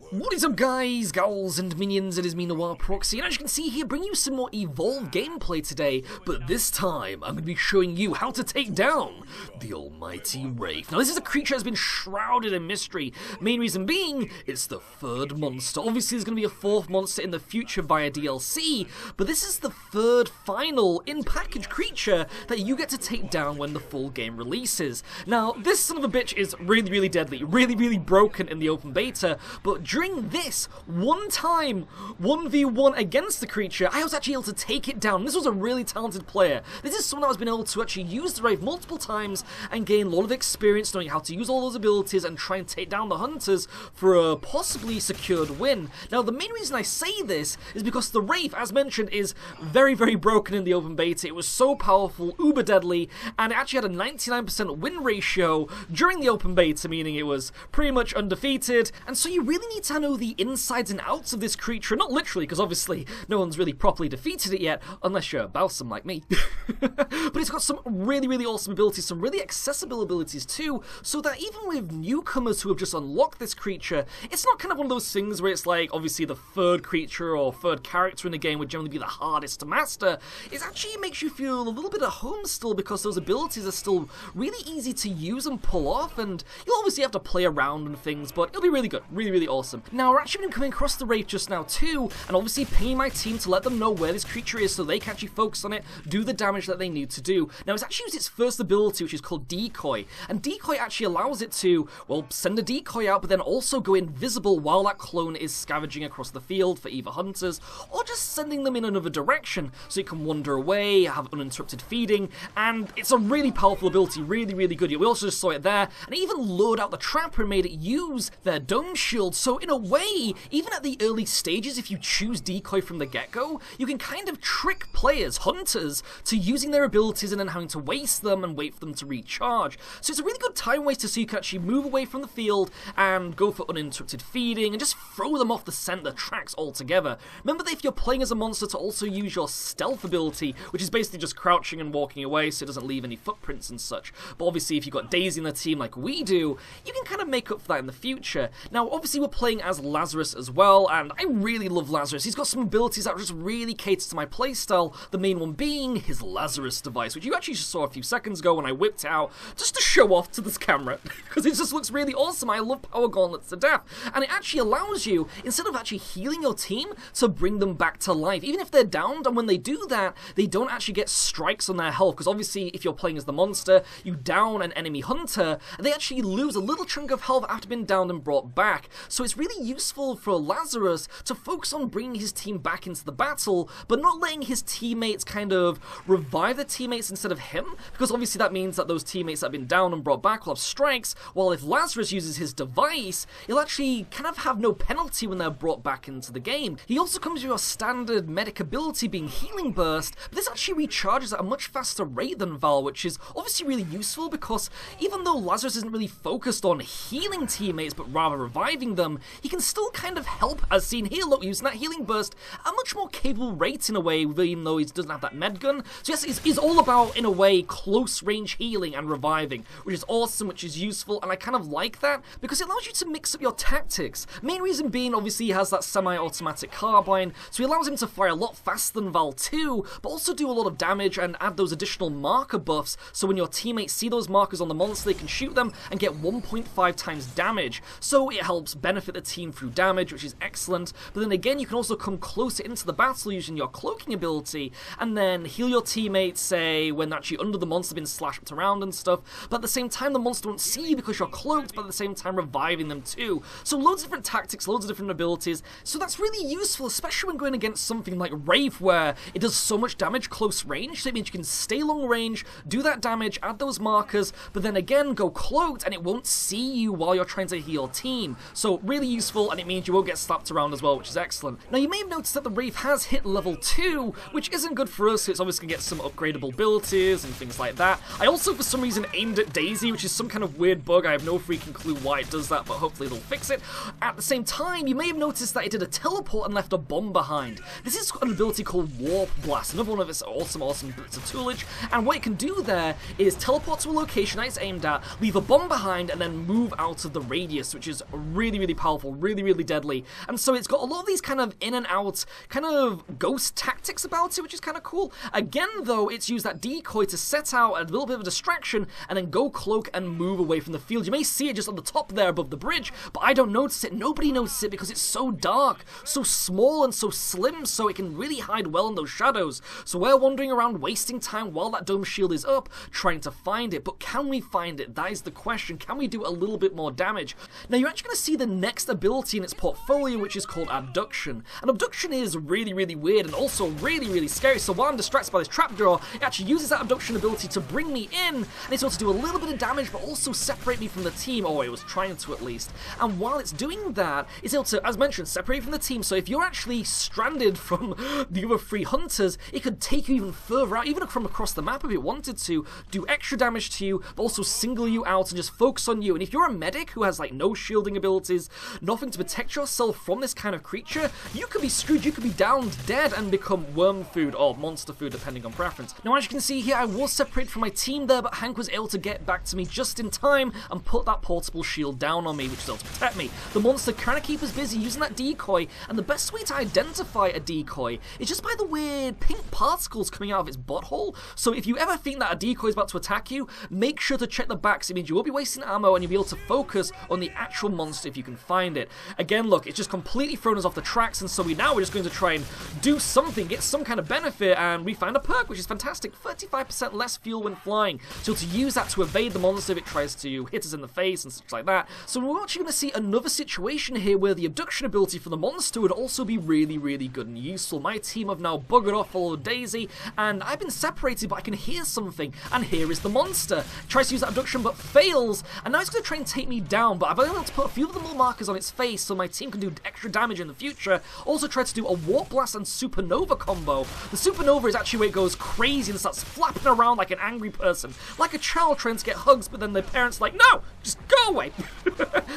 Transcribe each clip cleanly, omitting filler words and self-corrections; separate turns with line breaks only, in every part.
What is up, guys, gals and minions? It is me, Noir Proxy, and as you can see here, bringing you some more evolved gameplay today, but this time I'm going to be showing you how to take down the almighty Wraith. Now this is a creature that's been shrouded in mystery, main reason being, it's the third monster. Obviously there's going to be a fourth monster in the future via DLC, but this is the third final in-package creature that you get to take down when the full game releases. Now this son of a bitch is really deadly, really broken in the open beta, but during this one-time 1v1 against the creature, I was actually able to take it down. This was a really talented player. This is someone that has been able to actually use the Wraith multiple times and gain a lot of experience knowing how to use all those abilities and try and take down the hunters for a possibly secured win. Now the main reason I say this is because the Wraith, as mentioned, is very broken in the open beta. It was so powerful, uber deadly, and it actually had a 99% win ratio during the open beta, meaning it was pretty much undefeated, and so you really need to know the insides and outs of this creature, not literally, because obviously no one's really properly defeated it yet, unless you're Balsam like me. But it's got some really awesome abilities, some really accessible abilities too, so that even with newcomers who have just unlocked this creature, it's not kind of one of those things where it's like, obviously the third creature or third character in the game would generally be the hardest to master. It actually makes you feel a little bit at home still, because those abilities are still really easy to use and pull off, and you'll obviously have to play around and things, but it'll be really good, really awesome. Now we're actually been coming across the Wraith just now too, and obviously pinging my team to let them know where this creature is so they can actually focus on it, do the damage that they need to do. Now it's actually used its first ability, which is called Decoy, and Decoy actually allows it to, well, send a decoy out, but then also go invisible while that clone is scavenging across the field for either hunters, or just sending them in another direction, so it can wander away, have uninterrupted feeding, and it's a really powerful ability, really good. We also just saw it there, and it even lured out the trapper and made it use their dome shield, so in a way, even at the early stages, if you choose Decoy from the get-go, you can kind of trick players, hunters, to using their abilities and then having to waste them and wait for them to recharge. So it's a really good time waster, so you can actually move away from the field and go for uninterrupted feeding and just throw them off the center tracks altogether. Remember that if you're playing as a monster, to also use your stealth ability, which is basically just crouching and walking away so it doesn't leave any footprints and such. But obviously if you've got Daisy in the team like we do, you can kind of make up for that in the future. Now obviously we're playing as Lazarus as well, and I really love Lazarus. He's got some abilities that just really cater to my playstyle, the main one being his Lazarus device, which you actually just saw a few seconds ago when I whipped it out just to show off to this camera, because it just looks really awesome. I love power gauntlets to death, and it actually allows you, instead of actually healing your team, to bring them back to life, even if they're downed, and when they do that, they don't actually get strikes on their health, because obviously if you're playing as the monster, you down an enemy hunter, and they actually lose a little chunk of health after being downed and brought back. So it's really useful for Lazarus to focus on bringing his team back into the battle, but not letting his teammates kind of revive their teammates instead of him, because obviously that means that those teammates that have been down and brought back will have strikes, while if Lazarus uses his device, he'll actually kind of have no penalty when they're brought back into the game. He also comes with your standard medic ability being Healing Burst, but this actually recharges at a much faster rate than Val, which is obviously really useful, because even though Lazarus isn't really focused on healing teammates but rather reviving them, he can still kind of help, as seen here, look, using that Healing Burst at a much more capable rate in a way, even though he doesn't have that med gun. So yes, he's all about, in a way, close range healing and reviving, which is awesome, which is useful, and I kind of like that, because it allows you to mix up your tactics. Main reason being, obviously, he has that semi-automatic carbine, so he allows him to fire a lot faster than Val 2, but also do a lot of damage and add those additional marker buffs, so when your teammates see those markers on the monster, they can shoot them and get 1.5 times damage. So it helps benefit the team through damage, which is excellent, but then again, you can also come closer into the battle using your cloaking ability, and then heal your teammates, say, when they're actually under the monster, being slashed around and stuff, but at the same time, the monster won't see you because you're cloaked, but at the same time, reviving them too. So loads of different tactics, loads of different abilities, so that's really useful, especially when going against something like Wraith, where it does so much damage close range, so it means you can stay long range, do that damage, add those markers, but then again, go cloaked, and it won't see you while you're trying to heal your team. So really useful, and it means you won't get slapped around as well, which is excellent. Now you may have noticed that the Wraith has hit level 2, which isn't good for us, so it's obviously going to get some upgradable abilities and things like that. I also, for some reason, aimed at Daisy, which is some kind of weird bug. I have no freaking clue why it does that, but hopefully it'll fix it. At the same time, you may have noticed that it did a teleport and left a bomb behind. This is an ability called Warp Blast, another one of its awesome bits of toolage, and what it can do there is teleport to a location that it's aimed at, leave a bomb behind, and then move out of the radius, which is really powerful powerful, really, really deadly. And so it's got a lot of these kind of in and out, kind of ghost tactics about it, which is kind of cool. Again, though, it's used that decoy to set out a little bit of a distraction and then go cloak and move away from the field. You may see it just on the top there above the bridge, but I don't notice it. Nobody notices it because it's so dark, so small and so slim, so it can really hide well in those shadows. So we're wandering around wasting time while that dome shield is up, trying to find it. But can we find it? That is the question. Can we do a little bit more damage? Now, you're actually going to see the next ability in its portfolio, which is called Abduction. And Abduction is really, really weird and also really, really scary. So while I'm distracted by this trapdoor, it actually uses that Abduction ability to bring me in, and it's able to do a little bit of damage, but also separate me from the team, or it was trying to at least. And while it's doing that, it's able to, as mentioned, separate from the team. So if you're actually stranded from the other 3 hunters, it could take you even further out, even from across the map if it wanted to, do extra damage to you, but also single you out and just focus on you. And if you're a medic who has like no shielding abilities, nothing to protect yourself from this kind of creature, you could be screwed. You could be downed, dead, and become worm food or monster food, depending on preference. Now, as you can see here, I was separated from my team there, but Hank was able to get back to me just in time and put that portable shield down on me, which is able to protect me. The monster kind of keep us busy using that decoy, and the best way to identify a decoy is just by the weird pink particles coming out of its butthole. So if you ever think that a decoy is about to attack you, make sure to check the back, because it means you won't be wasting ammo and you'll be able to focus on the actual monster if you can find it. Again, look, it's just completely thrown us off the tracks, and so we're just going to try and do something, get some kind of benefit, and we find a perk, which is fantastic. 35% less fuel when flying. So to use that to evade the monster if it tries to hit us in the face and such like that. So we're actually going to see another situation here where the abduction ability for the monster would also be really, really good and useful. My team have now buggered off, followed Daisy, and I've been separated, but I can hear something, and here is the monster. Tries to use that abduction, but fails, and now it's going to try and take me down, but I've been able to put a few of the little markers on its face so my team can do extra damage in the future. Also tried to do a warp blast and supernova combo. The supernova is actually where it goes crazy and starts flapping around like an angry person, like a child trying to get hugs, but then their parents are like, no, just go away.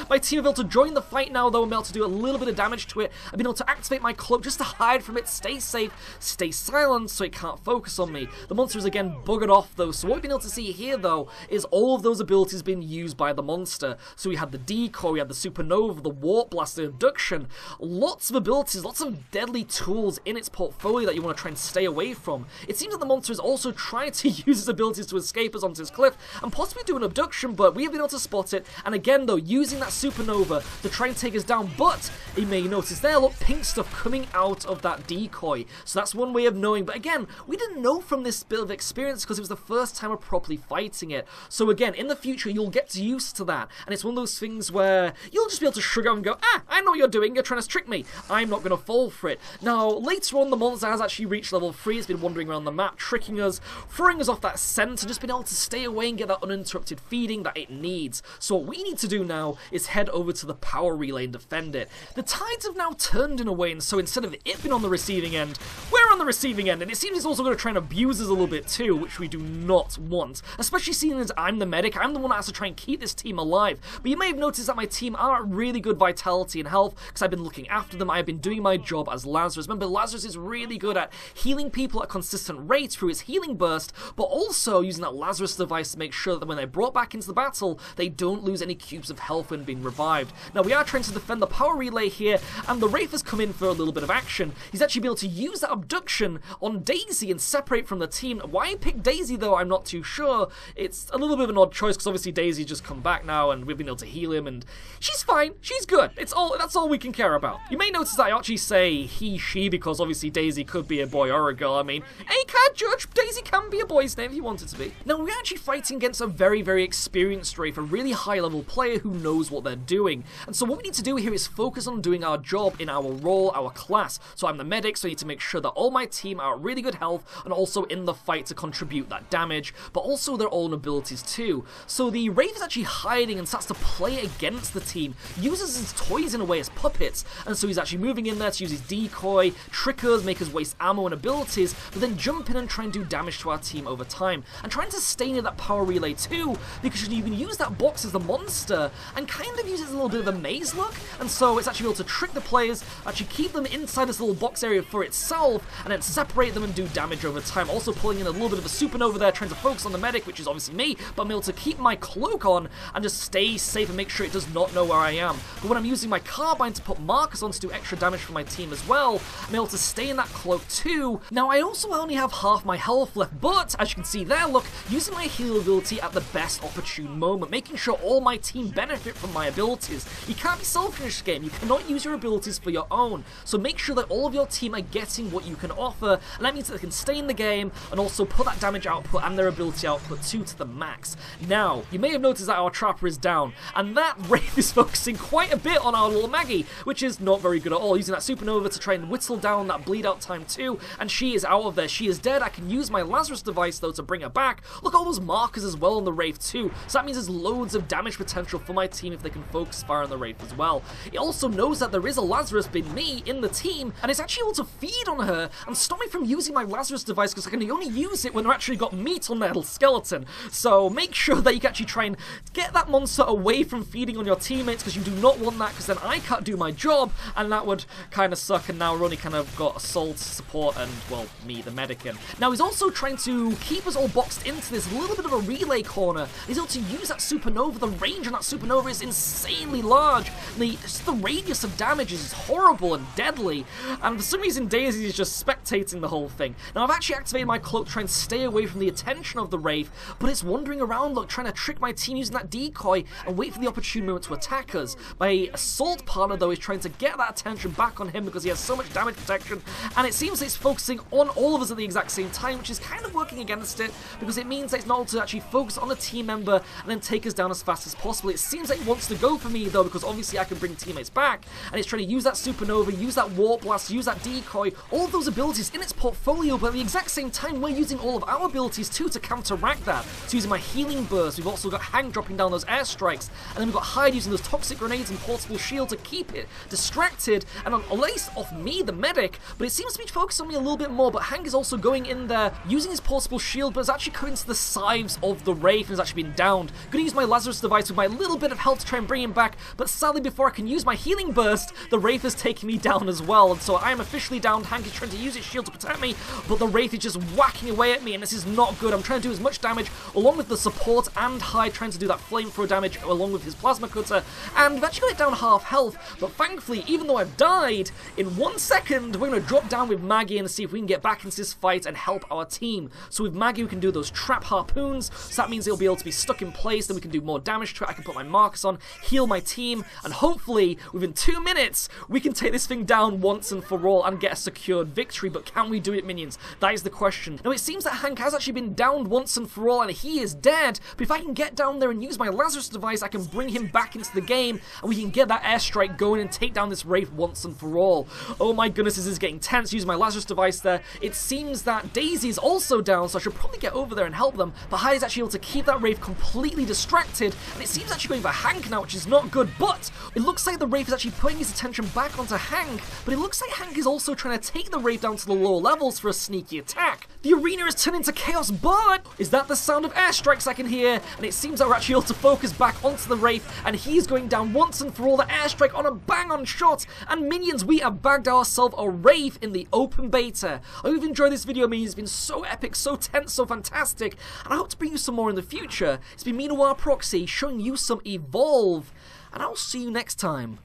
My team have been able to join the fight now, though. I'm able to do a little bit of damage to it. I've been able to activate my cloak just to hide from it, stay safe, stay silent so it can't focus on me. The monster is again buggered off, though, so what we've been able to see here, though, is all of those abilities being used by the monster. So we had the decoy, we had the supernova, the warp blast, the abduction, lots of abilities, lots of deadly tools in its portfolio that you want to try and stay away from. It seems that the monster is also trying to use its abilities to escape us onto this cliff and possibly do an abduction, but we have been able to spot it, and again, though, using that supernova to try and take us down. But you may notice there, look, pink stuff coming out of that decoy, so that's one way of knowing. But again, we didn't know from this bit of experience because it was the first time of properly fighting it. So again, in the future, you'll get used to that, and it's one of those things where you'll just be able to shrug out and go, I know what you're doing, you're trying to trick me, I'm not going to fall for it. Now, later on, the monster has actually reached level 3, it's been wandering around the map, tricking us, throwing us off that scent, and just being able to stay away and get that uninterrupted feeding that it needs. So what we need to do now is head over to the power relay and defend it. The tides have now turned in a way, and so instead of it being on the receiving end, we're on the receiving end, and it seems it's also going to try and abuse us a little bit too, which we do not want, especially seeing as I'm the medic. I'm the one that has to try and keep this team alive. But you may have noticed that my team are at really good vitality and health because I've been looking after them. I've been doing my job as Lazarus. Remember, Lazarus is really good at healing people at consistent rates through his healing burst, but also using that Lazarus device to make sure that when they're brought back into the battle, they don't lose any cubes of health when being revived. Now, we are trying to defend the power relay here, and the Wraith has come in for a little bit of action. He's actually been able to use that abduction on Daisy and separate from the team. Why he picked Daisy, though, I'm not too sure. It's a little bit of an odd choice because obviously Daisy's just come back now, and we've been able to heal him, and she's fine. She's good. That's all we can care about. You may notice that I actually say he, she, because obviously Daisy could be a boy or a girl. I mean, you can't judge. Daisy can be a boy's name if you wanted to be. Now, we're actually fighting against a very, very experienced Wraith, a really high-level player who knows what they're doing. And so what we need to do here is focus on doing our job in our role, our class. So I'm the medic, so I need to make sure that all my team are at really good health and also in the fight to contribute that damage, but also their own abilities too. So the Wraith is actually hiding and starts to play against the team, uses his toys in a way as puppets, and so he's actually moving in there to use his decoy, trick us, make us waste ammo and abilities, but then jump in and try and do damage to our team over time, and trying to stay near that power relay too, because you can use that box as the monster and kind of use it as a little bit of a maze look, and so it's actually able to trick the players, actually keep them inside this little box area for itself, and then separate them and do damage over time. Also pulling in a little bit of a supernova there, trying to focus on the medic, which is obviously me, but I'm able to keep my cloak on and just stay safe and make sure it does not know where I am. but when I'm using my carbine to put markers on to do extra damage for my team as well, I'm able to stay in that cloak too. Now I also only have half my health left, but as you can see there, look, using my heal ability at the best opportune moment, making sure all my team benefit from my abilities. You can't be selfish in this game, you cannot use your abilities for your own, so make sure that all of your team are getting what you can offer, and that means that they can stay in the game and also put that damage output and their ability output too to the max. Now, you may have noticed that our trapper is down, and that Wraith is focusing quite a bit on our little Maggie, which is not very good at all, using that supernova to try and whittle down that bleed out time too, and she is out of there, she is dead. I can use my Lazarus device though to bring her back. Look, all those markers as well on the Wraith too, so that means there's loads of damage potential for my team if they can focus fire on the Wraith as well. It also knows that there is a Lazarus being me in the team, and it's actually able to feed on her and stop me from using my Lazarus device because I can only use it when they're actually got meat on their little skeleton. So make sure that you can actually try and get that monster away from feeding on your teammates, because you do not want that, because then I can't do my job and that would kind of suck, and now we're only kind of got Assault, support, and, well, me, the medic in. Now he's also trying to keep us all boxed into this little bit of a relay corner. He's able to use that supernova. The range on that supernova is insanely large. Just the radius of damage is horrible and deadly, and for some reason Daisy is just spectating the whole thing. Now I've actually activated my cloak to try and stay away from the attention of the Wraith, but it's wandering around, look, trying to trick my team using that decoy and wait for the opportune moment to attack us. My assault partner though is trying to get that attention back on him because he has so much damage protection, and it seems that it's focusing on all of us at the exact same time, which is kind of working against it, because it means that it's not able to actually focus on a team member and then take us down as fast as possible. It seems like it wants to go for me though, because obviously I can bring teammates back, and it's trying to use that supernova, use that warp blast, use that decoy, all of those abilities in its portfolio, but at the exact same time we're using all of our abilities too to counteract that. So using my healing burst, we've also got Hank dropping down those airstrikes, and then we've got Hyde using those toxic grenades and portable shield to keep it distracted and at least off me, the medic, but it seems to be focused on me a little bit more. But Hank is also going in there using his portable shield, but is actually coming to the sides of the Wraith and has actually been downed. Gonna use my Lazarus device with my little bit of health to try and bring him back, but sadly before I can use my healing burst, the Wraith is taking me down as well, and so I am officially downed. Hank is trying to use his shield to protect me, but the Wraith is just whacking away at me, and this is not good. I'm trying to do as much damage along with the support and Hyde trying to do that flamethrower damage along with his plasma cutter, and we've actually got it down half health, but thankfully, even though I've died, in 1 second we're going to drop down with Maggie and see if we can get back into this fight and help our team. So with Maggie we can do those trap harpoons, so that means it'll be able to be stuck in place, then we can do more damage to it, I can put my markers on, heal my team, and hopefully within 2 minutes we can take this thing down once and for all and get a secured victory. But can we do it, minions? That is the question. Now it seems that Hank has actually been downed once and for all and he is dead, but if I can get down there and use my Lazarus device, I can bring him back into the game and we can get that airstrike going and take down this Wraith once and for all. Oh my goodness, this is getting tense. Use my Lazarus device there. It seems that Daisy is also down, so I should probably get over there and help them, but Hyde is actually able to keep that Wraith completely distracted, and it seems actually going for Hank now, which is not good, but it looks like the Wraith is actually putting his attention back onto Hank, but it looks like Hank is also trying to take the Wraith down to the lower levels for a sneaky attack. The arena is turning to chaos, but is that the sound of airstrikes I can hear? And it seems that we're actually able to focus back onto the Wraith, and he's going down once and for all. The airstrike on a bang-on shot, and minions, we have bagged ourselves a Wraith in the open beta. I hope you've enjoyed this video, minions. It's been so epic, so tense, so fantastic, and I hope to bring you some more in the future. It's been me, Proxy, showing you some Evolve, and I'll see you next time.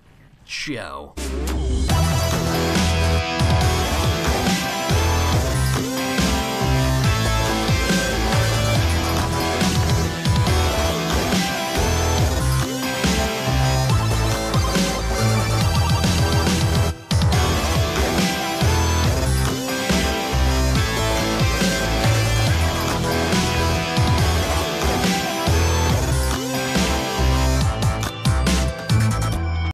Ciao.